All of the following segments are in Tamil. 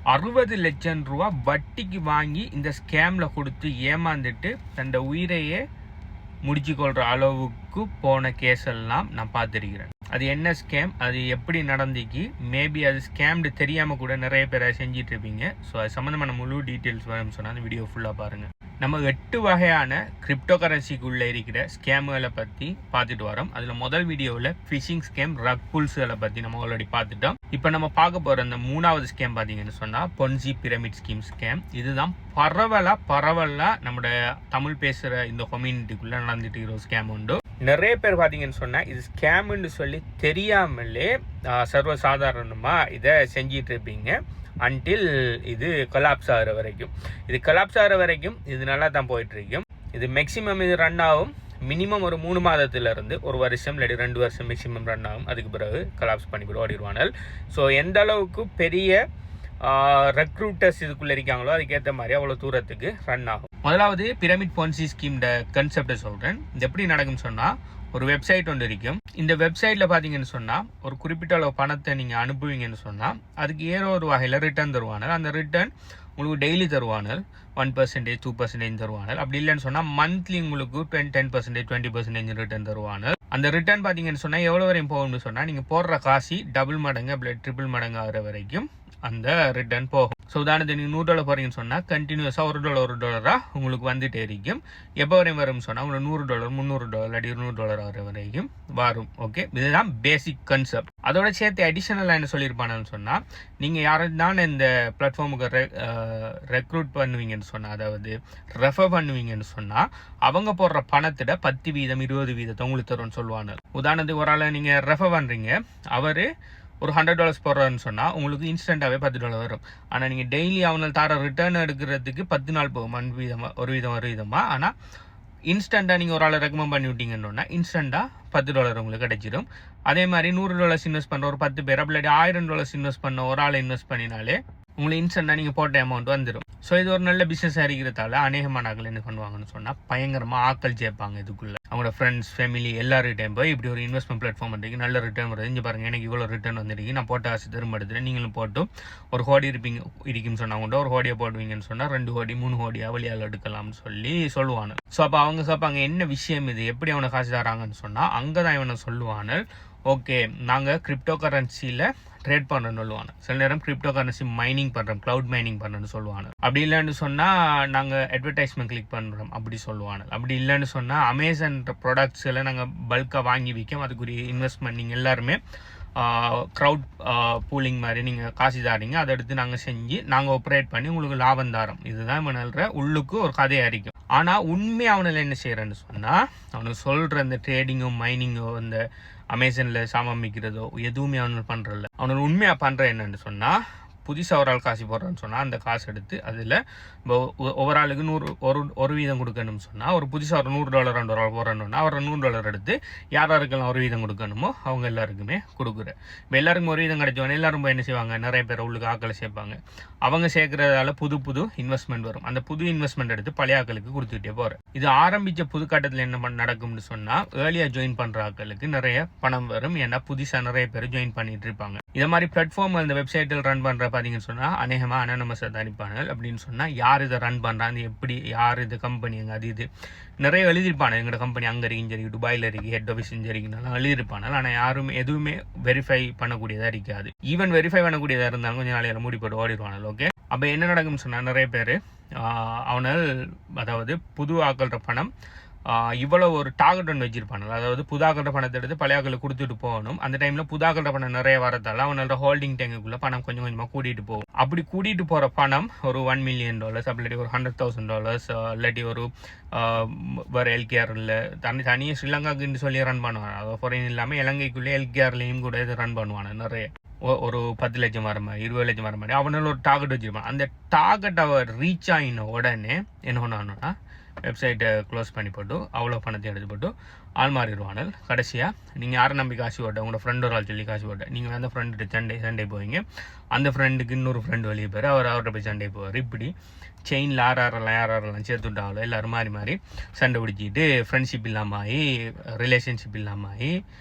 60 லட்சம் ரூபா வட்டிக்கு வாங்கி இந்த ஸ்கேமில் கொடுத்து ஏமாந்துட்டு தன் உயிரையே முடிச்சு கொள்கிற அளவுக்கு போன கேஸ் எல்லாம் நான் பார்த்துருக்கிறேன். அது என்ன ஸ்கேம், அது எப்படி நடந்துக்கு, மேபி அது ஸ்கேம்டு தெரியாமல் கூட நிறைய பேரை செஞ்சிட்டு இருப்பீங்க. ஸோ அது சம்மந்தமான முழு டீட்டெயில்ஸ் வேணும்னு சொன்னால் அந்த வீடியோ ஃபுல்லாக பாருங்கள். நம்ம 8 வகையான கிரிப்டோ கரன்சிக்குள்ளே இருக்கிற ஸ்கேமுகளை பற்றி பார்த்துட்டு வரோம். அதில் முதல் வீடியோவில் ஃபிஷிங் ஸ்கேம், ரக் புல்ஸுகளை பற்றி நம்ம ஆல்ரெடி பார்த்துட்டோம். இப்போ நம்ம பார்க்க போகிற அந்த 3வது ஸ்கேம் பார்த்தீங்கன்னு சொன்னால் பொன்சி பிரமிட் ஸ்கீம் ஸ்கேம். இதுதான் பரவலாக நம்மளோட தமிழ் பேசுகிற இந்த கம்யூனிட்டிக்குள்ளே நடந்துட்டு இருக்கிற ஸ்கேம் உண்டு. நிறைய பேர் பார்த்தீங்கன்னு சொன்னால் இது ஸ்கேமுன்னு சொல்லி தெரியாமலே சர்வசாதாரணமாக இதை செஞ்சிட்டு இருப்பீங்க. அன்டில் இது கொலாப்ஸ் ஆகிற வரைக்கும். இது கொலாப்ஸ் ஆகிற வரைக்கும் இது நல்லா தான் போயிட்டுருக்கும். இது மேக்ஸிமம் இது ரன் ஆகும். மினிமம் ஒரு 3 மாதத்துலேருந்து 1 வருஷம் இல்லாட்டி 2 வருஷம் மேக்ஸிமம் ரன் ஆகும். அதுக்கு பிறகு கொலாப்ஸ் பண்ணி ஓடிடுவானல். ஸோ எந்த அளவுக்கு பெரிய ரெக்ரூட்டர்ஸ் இதுக்குள்ளே இருக்காங்களோ அதுக்கேற்ற மாதிரி அவ்வளோ தூரத்துக்கு ரன் ஆகும். முதலாவது பிரமிட் பொன்சி ஸ்கீம்ட கன்செப்டை சொல்கிறேன். இது எப்படி நடக்கும்னு சொன்னால், ஒரு வெப்சைட் ஒன்று இருக்கும். இந்த வெப்சைட்டில் பார்த்தீங்கன்னு சொன்னால் ஒரு குறிப்பிட்ட அளவு பணத்தை நீங்கள் அனுப்புவீங்கன்னு சொன்னால் அதுக்கு ஏதோ ஒரு வகையில் ரிட்டர்ன் தருவானல். அந்த ரிட்டர்ன் உங்களுக்கு டெய்லி தருவானல். 1%, 2% தருவானல். அப்படி இல்லைன்னு சொன்னால் மந்த்லி உங்களுக்கு 10%, 20% ரிட்டர்ன் தருவானல். அந்த ரிட்டர்ன் பார்த்தீங்கன்னு சொன்னால் எவ்வளோ வரையும் போகும்னு சொன்னால் நீங்கள் போடுற காசி டபுள் மடங்கு அப்படி ட்ரிபிள் மடங்கு ஆகிற வரைக்கும் அந்த ரிட்டர்ன் போகும். ஸோ உதாரணத்துக்கு நீங்கள் $100 போகிறீங்கன்னு சொன்னால் கண்டினியூஸாக $1 உங்களுக்கு வந்துட்டே இருக்கும். எப்போ வரையும் வரும்னு சொன்னால் உங்களுக்கு $100, $300 இல்லாட்டி $200 ஆகிற வரைக்கும் வரும். ஓகே, இதுதான் பேசிக் கன்செப்ட். அதோட சேர்த்து அடிஷனலாக என்ன சொல்லியிருப்பானு சொன்னால், நீங்கள் யாரும் இந்த பிளாட்ஃபார்முக்கு ரெக்ரூட் பண்ணுவீங்கன்னு சொன்னால், அதாவது ரெஃபர் பண்ணுவீங்கன்னு சொன்னால் அவங்க போடுற பணத்திட 10%, 20% உங்களுக்கு தரும்னு சொல்லுவாங்க. உதாரணத்துக்கு ஒரு ஆளை நீங்கள் ரெஃபர் பண்ணுறீங்க, அவர் ஒரு $100 போடுறான்னு சொன்னால் உங்களுக்கு இன்ஸ்டண்ட்டாகவே $10 வரும். ஆனால் நீங்கள் டெய்லி அவனால் தர ரிட்டர்ன் எடுக்கிறதுக்கு 10 நாள் போகும். ஒரு விதமாக. ஆனால் இன்ஸ்டண்ட்டாக நீங்கள் ஒரு ஆளை ரெக்கமெண்ட் பண்ணி விட்டீங்கன்னா இன்ஸ்டண்ட்டாக $10 உங்களுக்கு கிடைச்சிடும். அதே மாதிரி $100 இன்வெஸ்ட் பண்ணுற ஒரு 10 பேர், அப்படி $1000 இன்வெஸ்ட் பண்ண ஒரு ஆளை இன்வெஸ்ட் பண்ணினாலே உங்களுக்கு இன்ஸ்டண்ட்டாக நீங்கள் போட்ட அமௌண்ட் வந்துடும். ஸோ இது ஒரு நல்ல பிஸ்னஸாக இருக்கிறதால அநேகமான ஆக்கள் என்ன பண்ணுவாங்கன்னு சொன்னால் பயங்கரமாக ஆக்கள் சேர்ப்பாங்க இதுக்குள்ளே. அவங்களோட ஃப்ரெண்ட்ஸ், ஃபேமிலி எல்லாருக்கிட்டையும் போய் இப்படி ஒரு இன்வெஸ்ட்மெண்ட் பிளாட்ஃபார்ம் பண்ணுறீங்க, நல்ல ரிட்டர்ன் வருது, இங்கே பாருங்கள் எனக்கு இவ்வளோ ரிட்டர்ன் வந்துருக்கு, நான் போட்ட ஆசை திரும்ப எடுத்துட்டு நீங்களும் போட்டு ஒரு கோடி இருக்குன்னு சொன்னாங்க, ஒரு கோடியை போடுவீங்கன்னு சொன்னால் 2 கோடி 3 கோடி அவளியால் எடுக்கலாம்னு சொல்லுவானு. ஸோ அப்போ அவங்க கேட்பாங்க என்ன விஷயம் இது, எப்படி அவனை காசு தராங்கன்னு சொன்னால் அங்கே தான் இவனை சொல்லுவானு, ஓகே நாங்கள் கிரிப்டோ கரன்சியில் ட்ரேட் பண்ணுறேன்னு சொல்லுவாங்க. சில நேரம் கிரிப்டோ கரன்சி மைனிங் பண்ணுறோம், க்ளவுட் மைனிங் பண்ணுறேன்னு சொல்லுவாங்க. அப்படி இல்லைன்னு சொன்னால் நாங்கள் அட்வர்டைஸ்மெண்ட் கிளிக் பண்ணுறோம் அப்படி சொல்லுவாங்க. அப்படி இல்லைன்னு சொன்னால் அமேசான் ப்ராடக்ட்ஸ் எல்லாம் நாங்கள் பல்காக வாங்கி விற்கும், அதுக்குரிய இன்வெஸ்ட்மெண்ட் நீங்கள் எல்லாருமே க்ரௌட் பூலிங் மாதிரி நீங்கள் காசு தாரீங்க, அதை எடுத்து நாங்கள் செஞ்சு நாங்கள் ஆப்ரேட் பண்ணி உங்களுக்கு லாபம் தாரோம். இதுதான் இவனல்ற உள்ளுக்கு ஒரு கதையாக இருக்கும். ஆனால் உண்மையாக அவனில் என்ன செய்கிறேன்னு சொன்னால் அவனுக்கு சொல்கிற அந்த ட்ரேடிங்கோ மைனிங்கோ அந்த அமேசானில் சாமான் விற்கிறதோ எதுவுமே அவனுக்கு பண்ணுறதில்ல. அவனுக்கு உண்மையாக பண்ணுற என்னன்னு சொன்னால், புதுசாக ஒரு ஆள் காசு போடுறான்னு சொன்னால் அந்த காசு எடுத்து அதில் ஒவ்வொரு ஆளுக்கு 1% கொடுக்கணும்னு சொன்னால், ஒரு புதுசாக ஒரு $100 $200 போடுறோன்னா அவர் $100 எடுத்து யாருக்கெல்லாம் 1% கொடுக்கணுமோ அவங்க எல்லாருக்குமே கொடுக்குற. இப்போ எல்லாருக்கும் 1% கிடைச்சவொன்னே எல்லாரும் போய் என்ன செய்வாங்க, நிறைய பேர் உள்ளுக்கு ஆக்களை சேர்ப்பாங்க. அவங்க சேர்க்கறதால புது இன்வெஸ்ட்மெண்ட் வரும். அந்த புது இன்வெஸ்ட்மெண்ட் எடுத்து பழைய ஆக்களுக்கு கொடுத்துட்டே போகிறேன். இது ஆரம்பித்த புது கட்டத்தில் என்ன நடக்கும்னு சொன்னால், ஏர்லியாக ஜாயின் பண்ணுற ஆக்களுக்கு நிறைய பணம் வரும். ஏன்னா புதுசாக நிறைய பேர் ஜாயின் பண்ணிட்டு இருப்பாங்க. இதை மாதிரி பிளாட்ஃபார்ம் அந்த வெப்சைட்டில் ரன் பண்ணுற பார்த்தீங்கன்னு சொன்னால் அநேகமாக அனானமஸாக தான் அனுப்பாங்க. அப்படின்னு சொன்னால் யார் இதை ரன் பண்ணுறாங்க, எப்படி, யார் இது கம்பெனி, அங்கே அது இது நிறைய எழுதியிருப்பாங்க. எங்களோட கம்பெனி அங்கே இருக்குன்னு சரி, துபாயில் இருக்குது, ஹெட் ஆஃபீஸ் சரிக்குனாலும் எழுதியிருப்பாங்க. ஆனால் யாருமே எதுவுமே வெரிஃபை பண்ணக்கூடியதாக இருக்காது. ஈவன் வெரிஃபை பண்ணக்கூடியதாக இருந்தாலும் கொஞ்சம் நாளையில் மூடி போட்டு ஓடிடுவாங்க. ஓகே, அப்போ என்ன நடக்கும்னு சொன்னால் நிறைய பேர் அவனால், அதாவது புது ஆக்கள்ற பணம் இவ்வளோ ஒரு டார்கெட் ஒன்று வச்சிருப்பாங்க. அதாவது புதாக்கள்ற பணத்தை எடுத்து பழையாக்களுக்கு கொடுத்துட்டு போகணும். அந்த டைமில் புதாக்கள்ற பணம் நிறைய வரதால அவனோட ஹோல்டிங் டேங்குக்குள்ளே பணம் கொஞ்சம் கொஞ்சமாக கூட்டிகிட்டு போகும். அப்படி கூட்டிகிட்டு போகிற பணம் ஒரு $1 million, அப்படி ஒரு $100,000, இல்லாட்டி ஒரு வேறு எல்கேஆரில் தனியாக ஸ்ரீலங்காக்குன்னு சொல்லி ரன் பண்ணுவாங்க. அதாவது ஃபாரின் இல்லாமல் இலங்கைக்குள்ளே எல்கேஆர்லேயும் கூட இது ரன் பண்ணுவாங்க. நிறைய ஒரு 10 லட்சம் வர மாதிரி, 20 லட்சம் வர மாதிரி அவனால ஒரு டார்கெட் வச்சுருப்பான். அந்த டார்கெட் அவர் ரீச் ஆகின உடனே என்ன பண்ணணும்னா வெப்சைட்டை க்ளோஸ் பண்ணி போட்டு அவ்வளோ பணத்தை எடுத்து போட்டு ஆள் மாறிடுவானல். கடைசியாக நீங்கள் யாரை நம்பி காசு போட்ட, உங்களோட ஃப்ரெண்டு ஒரு ஆள் சொல்லி காசு போட்ட, நீங்கள் அந்த ஃப்ரெண்டு சண்டை போவீங்க, அந்த ஃப்ரெண்டுக்கு இன்னொரு ஃப்ரெண்டு வெளியே போயிரு, அவர்கிட்ட போய் சண்டை போவார். இப்படி செயினில் யாரெல்லாம் சேர்த்துட்டாங்களோ எல்லோரும் மாறி சண்டை பிடிச்சிட்டு ஃப்ரெண்ட்ஷிப் இல்லாமல் ஆகி ரிலேஷன்ஷிப் இல்லாமல் ஆகி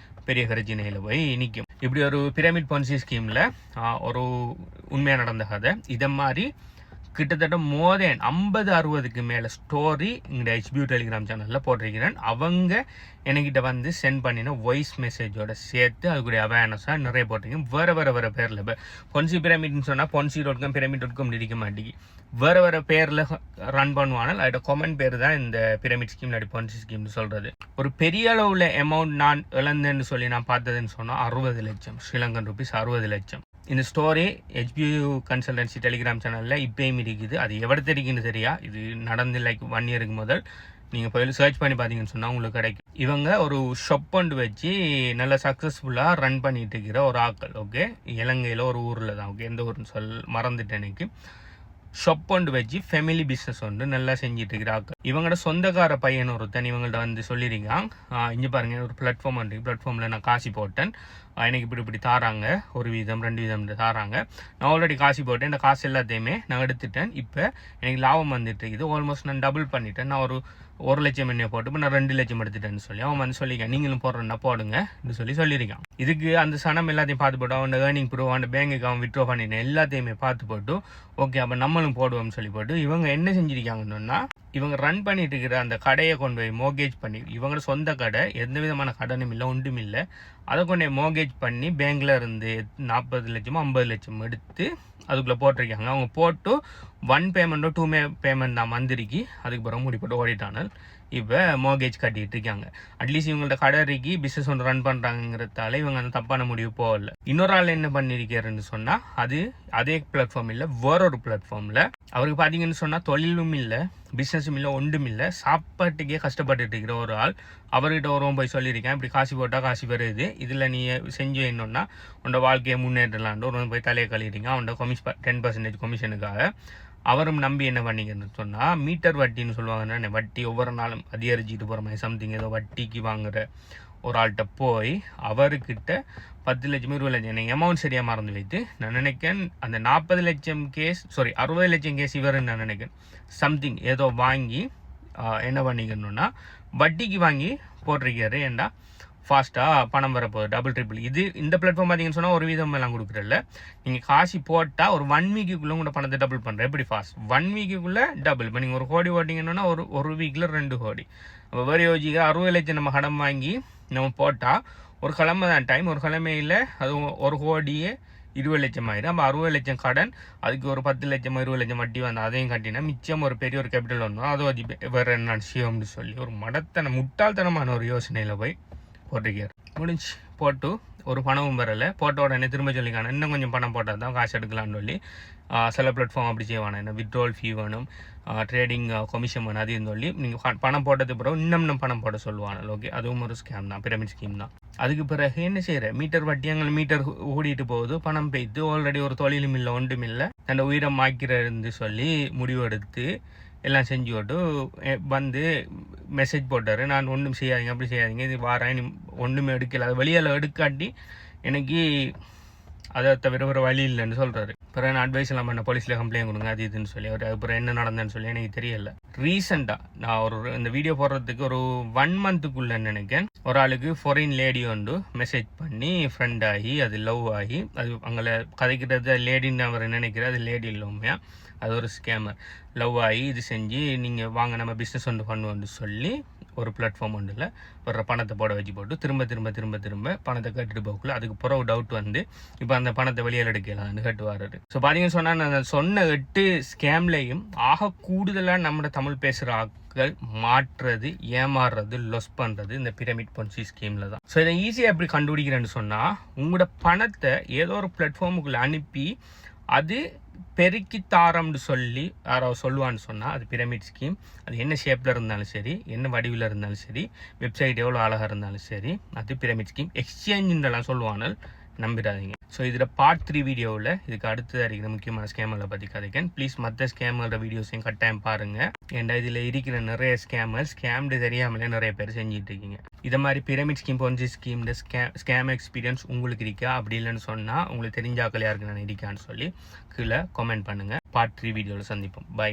பெரிய பிரச்சனையில் போய் நிற்கும். இப்படி ஒரு பிரமிட் பொன்சி ஸ்கீமில் ஒரு உண்மையாக நடந்த கதை. இதை மாதிரி கிட்டத்தட்ட மோர் தென் 50-60க்கு மேலே ஸ்டோரி எங்களுடைய ஹெச்பியூ டெலிகிராம் சேனலில் போட்டிருக்கிறேன். அவங்க என்கிட்ட வந்து சென்ட் பண்ணின வாய்ஸ் மெசேஜோட சேர்த்து அதுக்குடைய அவேர்னஸாக நிறைய போட்டிருக்கேன். வேறு பேரில் இப்போ பொன்சி பிரமிட்னு சொன்னால் ponzi.com pyramid.com இருக்க மாட்டேங்கி வேறு பேரில் ரன் பண்ணுவானால் அதோட காமன் பேர் தான் இந்த பிரமிட் ஸ்கீம் இல்லாட்டி பொன்சி ஸ்கீம்னு சொல்கிறது. ஒரு பெரிய அளவில் அமௌண்ட் நான் இழந்தேன்னு சொல்லி நான் பார்த்ததுன்னு சொன்னால் 60 லட்சம் ஸ்ரீலங்கன் ருபீஸ் 60 லட்சம். இந்த ஸ்டோரி ஹெச்பியூ கன்சல்டன்சி டெலிகிராம் சேனலில் இப்போயும் இருக்குது. அது எவ்வளோ தெரியுன்னு தெரியா, இது நடந்து லைக் 1 இயருக்கு முதல் நீங்கள் போய் சர்ச் பண்ணி பார்த்தீங்கன்னு சொன்னால் உங்களுக்கு கிடைக்கும். இவங்க ஒரு ஷாப் ஒன்று வச்சு நல்ல சக்ஸஸ்ஃபுல்லாக ரன் பண்ணிட்டு இருக்கிற ஒரு ஆக்கள். ஓகே, இலங்கையில் ஒரு ஊரில் தான். ஓகே, எந்த ஊர்னு மறந்துட்டேன் எனக்கு. ஷாப் ஒன்று வச்சு ஃபேமிலி பிஸ்னஸ் ஒன்று நல்லா செஞ்சுட்டு இருக்கிறாங்க. இவங்களோட சொந்தக்கார பையன் ஒருத்தன் இவங்கள்ட்ட வந்து சொல்லியிருக்கான், இங்கே பாருங்கள் ஒரு பிளாட்ஃபார்ம் உண்டு, பிளாட்ஃபார்மில் நான் காசு போட்டேன், எனக்கு இப்படி தாராங்க, 1 வீதம் 2 வீதம் தாராங்க. நான் ஆல்ரெடி காசு போட்டேன், இந்த காசு எல்லாத்தையுமே நான் எடுத்துட்டேன். இப்போ எனக்கு லாபம் வந்துட்டு இருக்குது, ஆல்மோஸ்ட் நான் டபுள் பண்ணிட்டேன். நான் ஒரு 1 லட்சம் என்ன போட்டு இப்போ நான் 2 லட்சம் எடுத்துட்டேன்னு சொல்லி அவன் வந்து சொல்லியிருக்கான், நீங்களும் போடுறேன்னா போடுங்கன்னு சொல்லியிருக்கான். இதுக்கு அந்த சனம் எல்லாத்தையும் பார்த்து போட்டு அவன் ஏர்னிங் ப்ரூவ் அவன் பேங்குக்கு அவன் விட்ரோ பண்ணினேன் எல்லாத்தையுமே பார்த்து போட்டு ஓகே அப்போ நம்மளும் போடுவோம்னு சொல்லி போட்டு இவங்க என்ன செஞ்சிருக்காங்கன்னா, இவங்க ரன் பண்ணிட்டு இருக்கிற அந்த கடையை கொண்டு போய் மோர்கேஜ் பண்ணி, இவங்களோட சொந்த கடை, எந்த விதமான கடனும் இல்லை ஒன்றும் இல்லை, அதை கொண்டு போய் மோர்கேஜ் பண்ணி பேங்க்ல இருந்து 40 லட்சமோ 50 லட்சம் எடுத்து அதுக்குள்ளே போட்டிருக்காங்க. அவங்க போட்டு 1 பேமெண்ட்டோ 2 பேமெண்ட் தான் மந்திரிக்கு, அதுக்கு பிறகு முடி போட்டு ஓடிட்டானால் இப்போ மோர்கேஜ் கட்டிட்டு இருக்காங்க. அட்லீஸ்ட் இவங்கள்ட்ட கடைக்கு பிஸ்னஸ் ஒன்று ரன் பண்ணுறாங்கிறதால இவங்க அந்த தப்பான முடிவு போகல. இன்னொரு ஆள் என்ன பண்ணியிருக்காருன்னு சொன்னால், அது அதே பிளாட்ஃபார்ம் இல்லை, வேறொரு பிளாட்ஃபார்மில் அவருக்கு பார்த்தீங்கன்னு சொன்னால் தொழிலும் இல்லை, பிஸ்னஸும் இல்லை, ஒன்றும் இல்லை, சாப்பாட்டுக்கே கஷ்டப்பட்டுட்டு இருக்கிற ஒரு ஆள். அவர்கிட்ட ஒருவன் போய் சொல்லியிருக்கேன், இப்படி காசு போட்டால் காசு வருது, இதில் நீ செஞ்சு என்னன்னா உன்னோட வாழ்க்கையை முன்னேற்றலான்ட்டு ஒருவன் போய் தலையை கழிக்கிறீங்க. அவனோட 10% கமிஷனுக்காக அவரும் நம்பி என்ன பண்ணிக்கன்னு சொன்னால், மீட்டர் வட்டின்னு சொல்லுவாங்க, வட்டி ஒவ்வொரு நாளும் அதிகரிச்சுட்டு போகிற மாதிரி சம்திங் ஏதோ வட்டிக்கு வாங்குற ஒரு ஆள்கிட்ட போய் அவர்கிட்ட 10 லட்சம் 20 லட்சம் எனக்கு அமௌண்ட் சரியாக மறந்து வைத்து நான் நினைக்கிறேன் அந்த 40 லட்சம் கேஸ் 60 லட்சம் கேஸ் இவருன்னு நான் நினைக்கிறேன் சம்திங் ஏதோ வாங்கி என்ன பண்ணிக்கணும்னா வட்டிக்கு வாங்கி போட்டிருக்காரு. ஏன்டா ஃபாஸ்ட்டாக பணம் வரப்போகுது, டபுள் ட்ரிபிள். இந்த பிளாட்ஃபார்ம் பார்த்தீங்கன்னு சொன்னால் 1 வீதம் எல்லாம் கொடுக்குறதில்ல, நீங்கள் காசு போட்டால் ஒரு 1 வீக்குள்ளே உங்களோட பணத்தை டபுள் பண்ணுறேன். எப்படி ஃபாஸ்ட் 1 வீக்குள்ளே டபுள். இப்போ நீங்கள் 1 கோடி ஓட்டிங்கன்னா ஒரு வீக்கில் 2 கோடி. அப்போ வேறு யோசிக்க 60 லட்சம் நம்ம கடன் வாங்கி நம்ம போட்டால் ஒரு கிழமை தான் டைம், ஒரு கிழமையில் அது 1 கோடியே 20 லட்சம் ஆயிடும். அப்போ 60 லட்சம் கடன், அதுக்கு ஒரு 10 லட்சம் 20 லட்சம் வட்டி வந்து அதையும் கட்டினா மிச்சம் ஒரு பெரிய ஒரு கேபிட்டல் ஒன்றும் அது வேறு என்ன விஷயம்னு சொல்லி ஒரு முட்டாள்தனமான ஒரு யோசனையில் போய் போட்டிருக்கார். முடிஞ்சு போட்டு ஒரு பணமும் வரலை, போட்ட உடனே திரும்ப சொல்லிக்கான இன்னும் கொஞ்சம் பணம் போட்டால் தான் காசு எடுக்கலான்னு சொல்லி சில பிளாட்ஃபார்ம் அப்படி செய்வானே, என்ன வித்ட்ரால் ஃபீ வேணும், ட்ரேடிங் கமிஷன் வேணும், அதையும் சொல்லி நீங்கள் பணம் போட்டதுக்கு பிறகு இன்னும் பணம் போட சொல்லுவாங்க. ஓகே, அதுவும் ஒரு ஸ்கேம் தான், பிரமிட் ஸ்கீம் தான். அதுக்கு பிறகு என்ன செய்கிற மீட்டர் வட்டி எங்களை மீட்டர் ஓடிட்டு போகுது, பணம் பெய்து, ஆல்ரெடி ஒரு தொழிலும் இல்லை ஒன்றும் இல்லை, தன்னோட உயிரை மாய்க்கிறன்னு சொல்லி முடிவெடுத்து எல்லாம் செஞ்சு விட்டு வந்து மெசேஜ் போட்டார், நான் ஒன்றும் செய்யாதீங்க, அப்படி செய்யாதீங்க, இது வாரேன், ஒன்றுமே எடுக்கல, அது வெளியால் எடுக்காட்டி எனக்கு அதை தவிர ஒரு வழி இல்லைன்னு சொல்கிறாரு. அப்புறம் நான் அட்வைஸ் எல்லாம் பண்ண போலீஸில் கம்ப்ளைண்ட் கொடுங்க அது இதுன்னு சொல்லி அவர் அப்புறம் என்ன நடந்தேன்னு சொல்லி எனக்கு தெரியல. ரீசெண்டாக நான் இந்த வீடியோ போடுறதுக்கு ஒரு 1 மந்த்துக்குள்ளே நினைக்கிறேன் ஒரு ஆளுக்கு ஃபாரின் லேடி ஒன்று மெசேஜ் பண்ணி ஃப்ரெண்ட் ஆகி அது லவ் ஆகி அது அங்கே கதைக்கிறது லேடின்னு அவர் நினைக்கிற அது லேடி இல்லையா, அது ஒரு ஸ்கேமர். லவ் ஆகி இது செஞ்சு நீங்கள் வாங்க நம்ம பிஸ்னஸ் ஒன்று பண்ணுவோன்னு சொல்லி ஒரு பிளாட்ஃபார்ம் ஒன்றில் வர்ற பணத்தை போட வச்சு போட்டு திரும்ப பணத்தை கட்டிட்டு போகக்குள்ள அதுக்கு பிறகு டவுட் வந்து இப்போ அந்த பணத்தை வெளியில் எடுக்கலாம்னு கட்டு வர்றாரு. ஸோ பார்த்தீங்கன்னு சொன்னால் நான் சொன்ன 8 ஸ்கேம்லேயும் ஆக கூடுதலாக நம்ம தமிழ் பேசுகிற ஆட்கள் மாற்றுறது, ஏமாறுறது, லொஸ் பண்ணுறது இந்த பிரமிட் பொன்சி ஸ்கீமில் தான். ஸோ இதை ஈஸியாக எப்படி கண்டுபிடிக்கிறேன்னு சொன்னால், உங்களோட பணத்தை ஏதோ ஒரு பிளாட்ஃபார்முக்குள்ளே அனுப்பி அது பெருக்கி தாரம்னு சொல்லி யாராவது சொல்லுவான்னு சொன்னால் அது பிரமிட் ஸ்கீம். அது என்ன ஷேப்பில் இருந்தாலும் சரி, என்ன வடிவில் இருந்தாலும் சரி, வெப்சைட் எவ்வளோ அழகாக இருந்தாலும் சரி, அது பிரமிட் ஸ்கீம். எக்ஸ்சேஞ்சுன்றலாம் சொல்லுவானால் நம்பிடாதீங்க. ஸோ இதில் பார்ட் 3 வீடியோவில் இதுக்கு அடுத்ததாக இருக்கிற முக்கியமான ஸ்கேமர்களை பற்றி கதைக்கேன். ப்ளீஸ் மற்ற ஸ்கேமரோட வீடியோஸையும் கட்டாயம் பாருங்கள். ஏன்னா இதில் இருக்கிற நிறைய ஸ்கேம்டு தெரியாமலே நிறைய பேர் செஞ்சுட்டு இருக்கீங்க. இதை மாதிரி pyramid scheme ponzi scheme scam experience உங்களுக்கு இருக்கா, அப்படி இல்லைன்னு சொன்னால் உங்களுக்கு தெரிஞ்சாக்கள் யாருக்கு நான் இருக்கான்னு சொல்லி கீழே கமெண்ட் பண்ணுங்கள். பார்ட் 3 வீடியோவில் சந்திப்போம். பை.